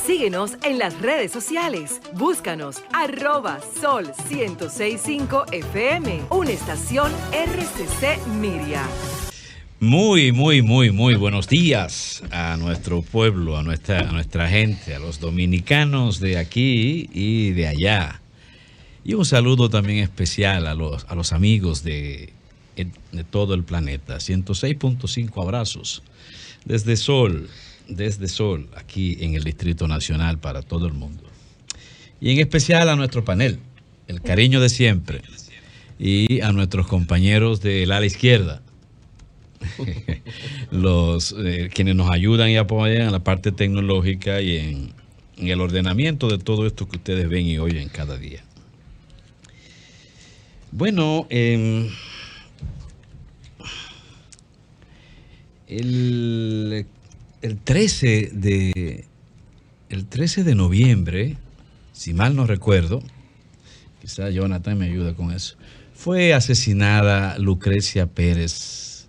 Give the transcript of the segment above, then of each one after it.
Síguenos en las redes sociales. Búscanos @Sol1065 FM, una estación RCC Miria. Muy buenos días a nuestro pueblo, a nuestra gente, a los dominicanos de aquí y de allá. Y un saludo también especial a los amigos de todo el planeta. 106.5 abrazos desde Sol, aquí en el Distrito Nacional para todo el mundo. Y en especial a nuestro panel, el cariño de siempre. Y a nuestros compañeros del ala izquierda, quienes nos ayudan y apoyan en la parte tecnológica y en el ordenamiento de todo esto que ustedes ven y oyen cada día. Bueno, el 13 de noviembre, si mal no recuerdo, quizá Jonathan me ayuda con eso, fue asesinada Lucrecia Pérez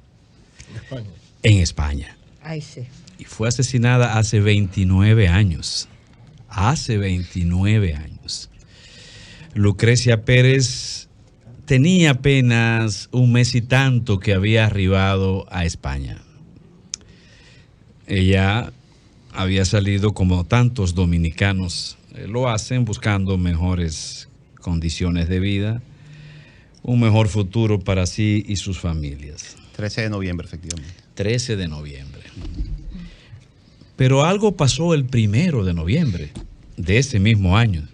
en España. Ay, sí. Y fue asesinada hace 29 años. Hace 29 años. Lucrecia Pérez tenía apenas un mes y tanto que había arribado a España. Ella había salido, como tantos dominicanos lo hacen, buscando mejores condiciones de vida, un mejor futuro para sí y sus familias. 13 de noviembre, efectivamente. 13 de noviembre. Pero algo pasó el 1 de noviembre de ese mismo año.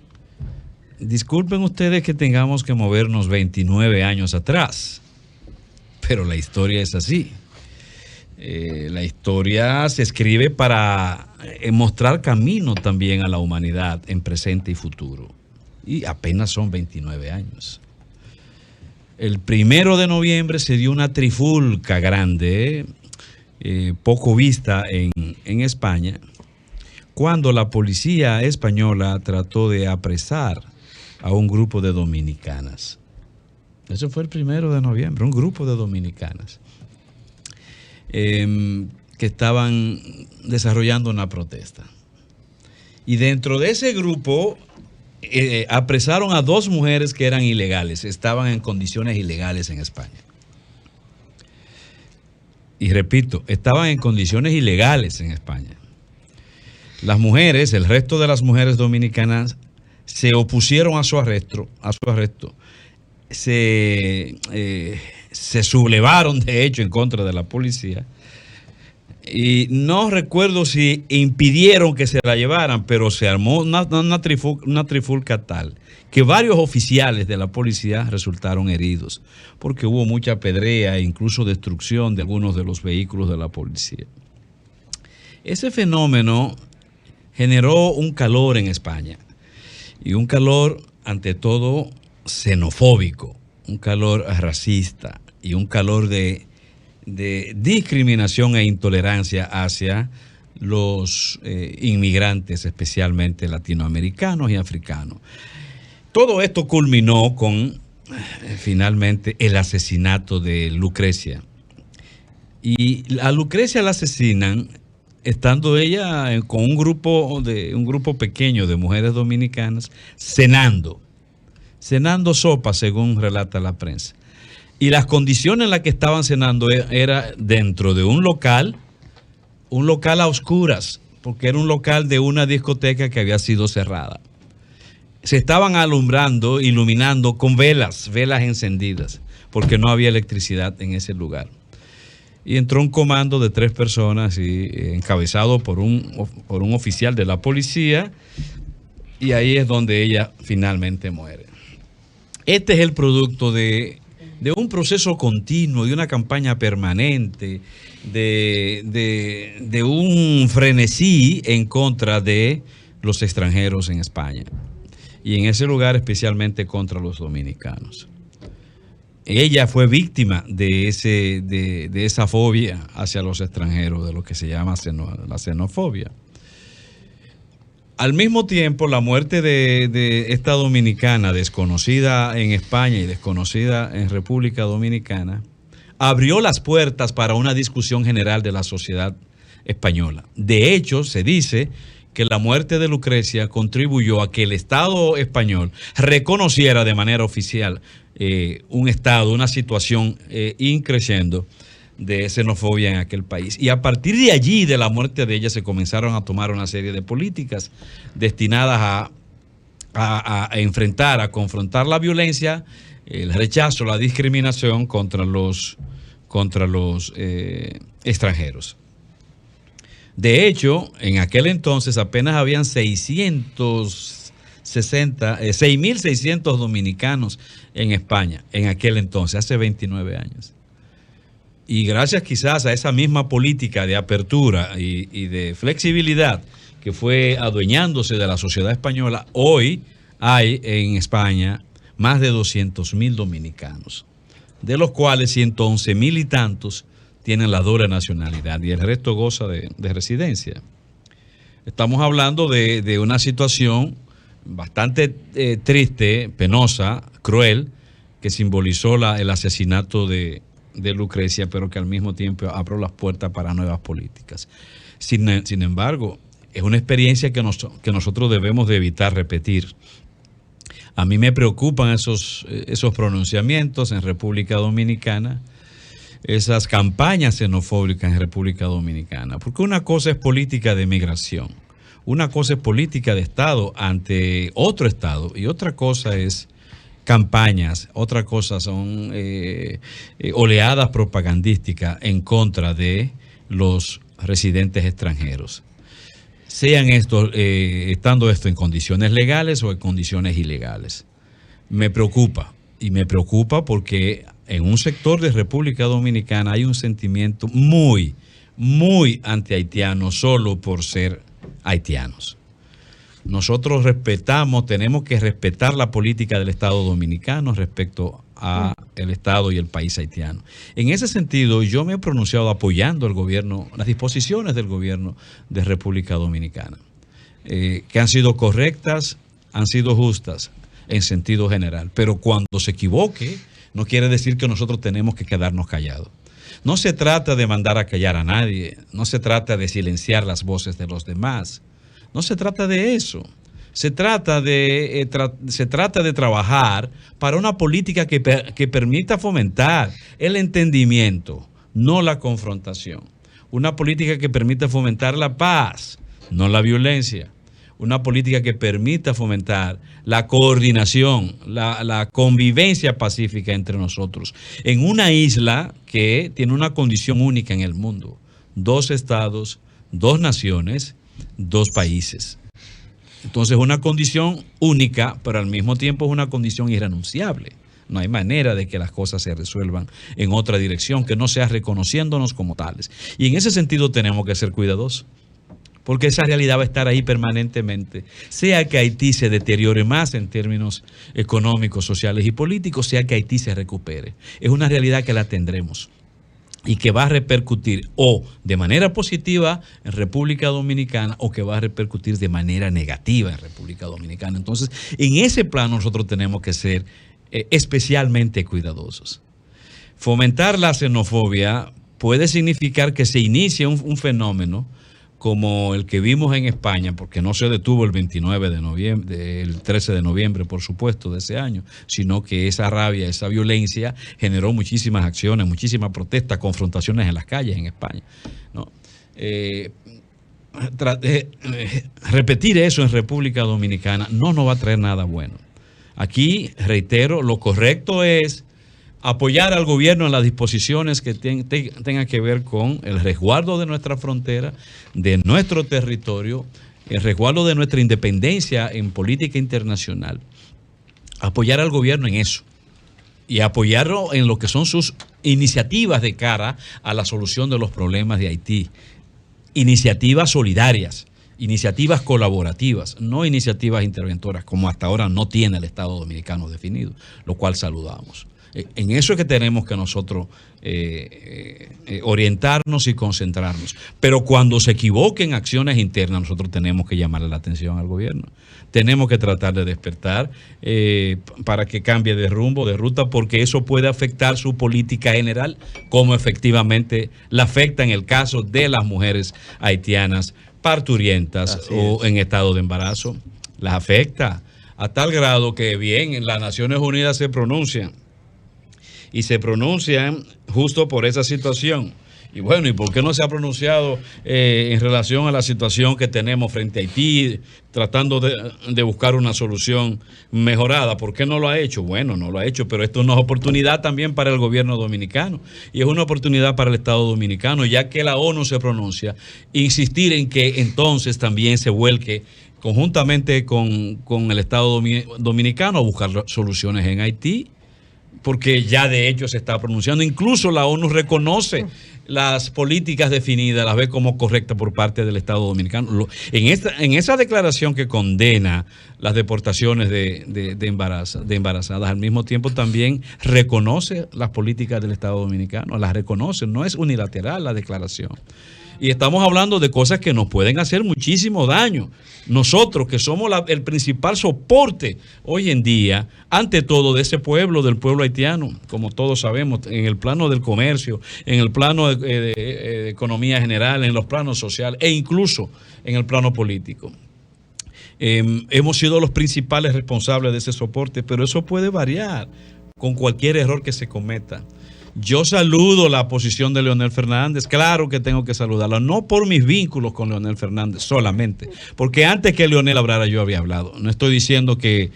Disculpen ustedes que tengamos que movernos 29 años atrás, pero la historia es así. La historia se escribe para mostrar camino también a la humanidad en presente y futuro. Y apenas son 29 años. El 1 de noviembre se dio una trifulca grande, poco vista en España, cuando la policía española trató de apresar a un grupo de dominicanas. Eso fue el 1 de noviembre, un grupo de dominicanas que estaban desarrollando una protesta. Y dentro de ese grupo apresaron a 2 mujeres que eran ilegales, estaban en condiciones ilegales en España. Y repito, estaban en condiciones ilegales en España. Las mujeres, el resto de las mujeres dominicanas, se opusieron a su arresto, se sublevaron de hecho en contra de la policía y no recuerdo si impidieron que se la llevaran, pero se armó una trifulca tal que varios oficiales de la policía resultaron heridos porque hubo mucha pedrea e incluso destrucción de algunos de los vehículos de la policía. Ese fenómeno generó un calor en España y un calor ante todo xenofóbico, un calor racista y un calor de discriminación e intolerancia hacia los inmigrantes, especialmente latinoamericanos y africanos. Todo esto culminó con finalmente el asesinato de Lucrecia. Y a Lucrecia la asesinan estando ella con un grupo pequeño de mujeres dominicanas cenando sopa, según relata la prensa. Y las condiciones en las que estaban cenando era dentro de un local a oscuras, porque era un local de una discoteca que había sido cerrada. Se estaban iluminando con velas encendidas, porque no había electricidad en ese lugar. Y entró un comando de 3 personas encabezado por un oficial de la policía, y ahí es donde ella finalmente muere. Este es el producto de un proceso continuo, de una campaña permanente, de un frenesí en contra de los extranjeros en España. Y en ese lugar especialmente contra los dominicanos. Ella fue víctima de esa fobia hacia los extranjeros, de lo que se llama la xenofobia. Al mismo tiempo, la muerte de esta dominicana, desconocida en España y desconocida en República Dominicana, abrió las puertas para una discusión general de la sociedad española. De hecho, se dice que la muerte de Lucrecia contribuyó a que el Estado español reconociera de manera oficial un estado, una situación increciendo de xenofobia en aquel país. Y a partir de allí, de la muerte de ella, se comenzaron a tomar una serie de políticas destinadas a enfrentar, a confrontar la violencia, el rechazo, la discriminación contra los extranjeros. De hecho, en aquel entonces apenas habían 6.600 dominicanos en España, en aquel entonces, hace 29 años. Y gracias quizás a esa misma política de apertura y de flexibilidad que fue adueñándose de la sociedad española, hoy hay en España más de 200.000 dominicanos, de los cuales 111.000 y tantos tienen la doble nacionalidad y el resto goza de residencia. Estamos hablando de una situación bastante triste, penosa, cruel, que simbolizó el asesinato de Lucrecia, pero que al mismo tiempo abrió las puertas para nuevas políticas. Sin embargo, es una experiencia que nosotros debemos de evitar repetir. A mí me preocupan esos pronunciamientos en República Dominicana, esas campañas xenofóbicas en República Dominicana, porque una cosa es política de migración, una cosa es política de Estado ante otro Estado y otra cosa es campañas, otra cosa son oleadas propagandísticas en contra de los residentes extranjeros. Sean estando esto en condiciones legales o en condiciones ilegales. Me preocupa porque en un sector de República Dominicana hay un sentimiento muy, muy anti-haitiano solo por ser haitianos. Nosotros tenemos que respetar la política del Estado dominicano respecto a el Estado y el país haitiano. En ese sentido, yo me he pronunciado apoyando el gobierno, las disposiciones del gobierno de República Dominicana, que han sido correctas, han sido justas en sentido general, pero cuando se equivoque, no quiere decir que nosotros tenemos que quedarnos callados. No se trata de mandar a callar a nadie, no se trata de silenciar las voces de los demás, no se trata de eso. Se trata de trabajar para una política que permita fomentar el entendimiento, no la confrontación. Una política que permita fomentar la paz, no la violencia. Una política que permita fomentar la coordinación, la convivencia pacífica entre nosotros. En una isla que tiene una condición única en el mundo. 2 estados, 2 naciones, 2 países. Entonces, una condición única, pero al mismo tiempo es una condición irrenunciable. No hay manera de que las cosas se resuelvan en otra dirección que no sea reconociéndonos como tales. Y en ese sentido tenemos que ser cuidadosos, porque esa realidad va a estar ahí permanentemente. Sea que Haití se deteriore más en términos económicos, sociales y políticos, sea que Haití se recupere. Es una realidad que la tendremos y que va a repercutir o de manera positiva en República Dominicana o que va a repercutir de manera negativa en República Dominicana. Entonces, en ese plano nosotros tenemos que ser especialmente cuidadosos. Fomentar la xenofobia puede significar que se inicie un fenómeno como el que vimos en España, porque no se detuvo el 29 de noviembre, el 13 de noviembre, por supuesto, de ese año, sino que esa rabia, esa violencia generó muchísimas acciones, muchísimas protestas, confrontaciones en las calles en España, ¿no? Repetir eso en República Dominicana no nos va a traer nada bueno. Aquí, reitero, lo correcto es apoyar al gobierno en las disposiciones que tengan que ver con el resguardo de nuestra frontera, de nuestro territorio, el resguardo de nuestra independencia en política internacional. Apoyar al gobierno en eso y apoyarlo en lo que son sus iniciativas de cara a la solución de los problemas de Haití. Iniciativas solidarias, iniciativas colaborativas, no iniciativas interventoras, como hasta ahora no tiene el Estado Dominicano definido, lo cual saludamos. En eso es que tenemos que nosotros orientarnos y concentrarnos. Pero cuando se equivoquen acciones internas, nosotros tenemos que llamarle la atención al gobierno. Tenemos que tratar de despertar para que cambie de rumbo, de ruta, porque eso puede afectar su política general, como efectivamente la afecta en el caso de las mujeres haitianas parturientas o en estado de embarazo. Las afecta a tal grado que bien, en las Naciones Unidas se pronuncian y se pronuncian justo por esa situación. Y bueno, ¿y por qué no se ha pronunciado en relación a la situación que tenemos frente a Haití, tratando de buscar una solución mejorada? ¿Por qué no lo ha hecho? Bueno, no lo ha hecho, pero esto es una oportunidad también para el gobierno dominicano y es una oportunidad para el Estado dominicano, ya que la ONU se pronuncia, insistir en que entonces también se vuelque conjuntamente con el Estado dominicano a buscar soluciones en Haití, porque ya de hecho se está pronunciando. Incluso la ONU reconoce las políticas definidas, las ve como correctas por parte del Estado dominicano. En esa declaración que condena las deportaciones de embarazadas, al mismo tiempo también reconoce las políticas del Estado dominicano, las reconoce, no es unilateral la declaración. Y estamos hablando de cosas que nos pueden hacer muchísimo daño. Nosotros, que somos el principal soporte hoy en día, ante todo, de ese pueblo, del pueblo haitiano, como todos sabemos, en el plano del comercio, en el plano de economía general, en los planos sociales e incluso en el plano político. Hemos sido los principales responsables de ese soporte, pero eso puede variar con cualquier error que se cometa. Yo saludo la posición de Leonel Fernández, claro que tengo que saludarla, no por mis vínculos con Leonel Fernández solamente, porque antes que Leonel hablara yo había hablado. No estoy diciendo que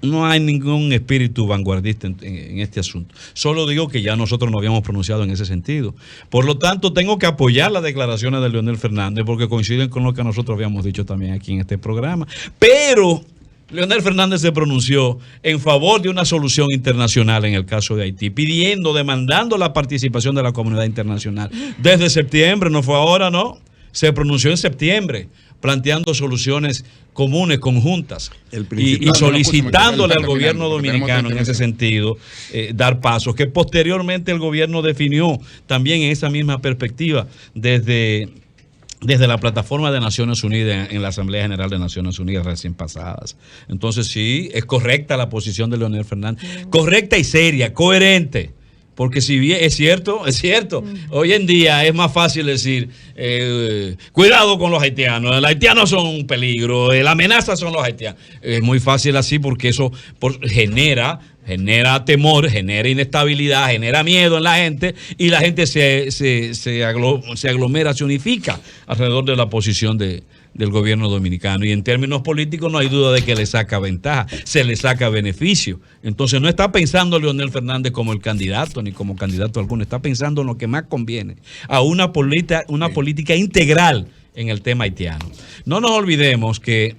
no hay ningún espíritu vanguardista en este asunto, solo digo que ya nosotros nos habíamos pronunciado en ese sentido. Por lo tanto, tengo que apoyar las declaraciones de Leonel Fernández porque coinciden con lo que nosotros habíamos dicho también aquí en este programa, pero Leonel Fernández se pronunció en favor de una solución internacional en el caso de Haití, demandando la participación de la comunidad internacional. Desde septiembre, no fue ahora, no. Se pronunció en septiembre, planteando soluciones comunes, conjuntas, y solicitándole al gobierno dominicano en ese sentido dar pasos, que posteriormente el gobierno definió también en esa misma perspectiva desde la plataforma de Naciones Unidas en la Asamblea General de Naciones Unidas recién pasadas. Entonces sí, es correcta la posición de Leonel Fernández, correcta y seria, coherente, porque si bien es cierto, hoy en día es más fácil decir, cuidado con los haitianos, los haitianos son un peligro, la amenaza son los haitianos. Es muy fácil así porque eso genera temor, genera inestabilidad, genera miedo en la gente y la gente se aglomera, se unifica alrededor de la posición del gobierno dominicano. Y en términos políticos no hay duda de que le saca ventaja, se le saca beneficio. Entonces no está pensando Leonel Fernández como el candidato ni como candidato alguno, está pensando en lo que más conviene, a una política integral en el tema haitiano. No nos olvidemos que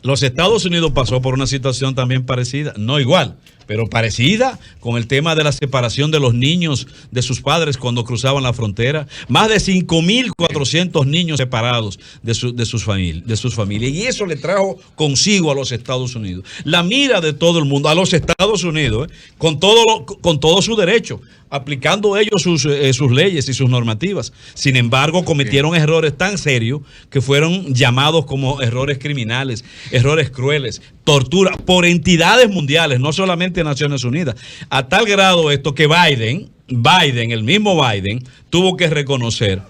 los Estados Unidos pasó por una situación también parecida, no igual, pero parecida, con el tema de la separación de los niños de sus padres cuando cruzaban la frontera. Más de 5.400 niños separados de sus familias. Y eso le trajo consigo a los Estados Unidos la mira de todo el mundo, a los Estados Unidos, con todo su derecho, aplicando ellos sus leyes y sus normativas. Sin embargo, cometieron errores tan serios que fueron llamados como errores criminales, errores crueles, tortura por entidades mundiales, no solamente Naciones Unidas. A tal grado esto que el mismo Biden, tuvo que reconocer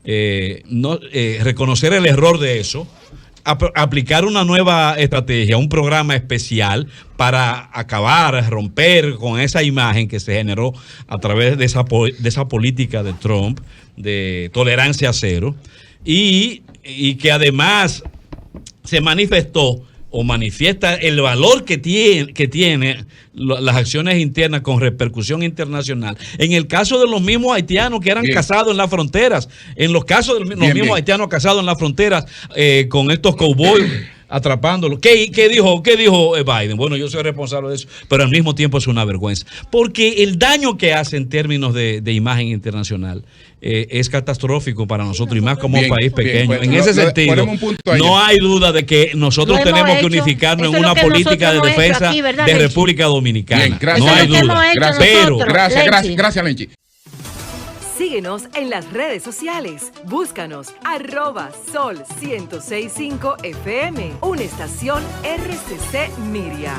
el error de eso, aplicar una nueva estrategia, un programa especial para romper con esa imagen que se generó a través de esa política de Trump de tolerancia cero y que además se manifiesta el valor que tiene las acciones internas con repercusión internacional. En el caso de los mismos haitianos que eran cazados en las fronteras, en los casos de los mismos haitianos cazados en las fronteras con estos cowboys atrapándolos. ¿Qué dijo Biden? Bueno, yo soy responsable de eso, pero al mismo tiempo es una vergüenza, porque el daño que hace en términos de imagen internacional es catastrófico para nosotros y más como un país pequeño. Bueno, en ese sentido, no hay duda de que nosotros tenemos que unificarnos en una política de defensa aquí, de República Dominicana. Bien, gracias. No hay duda. Gracias, Lenchi. Síguenos en las redes sociales. Búscanos @Sol 106.5 FM, una estación RCC Miria.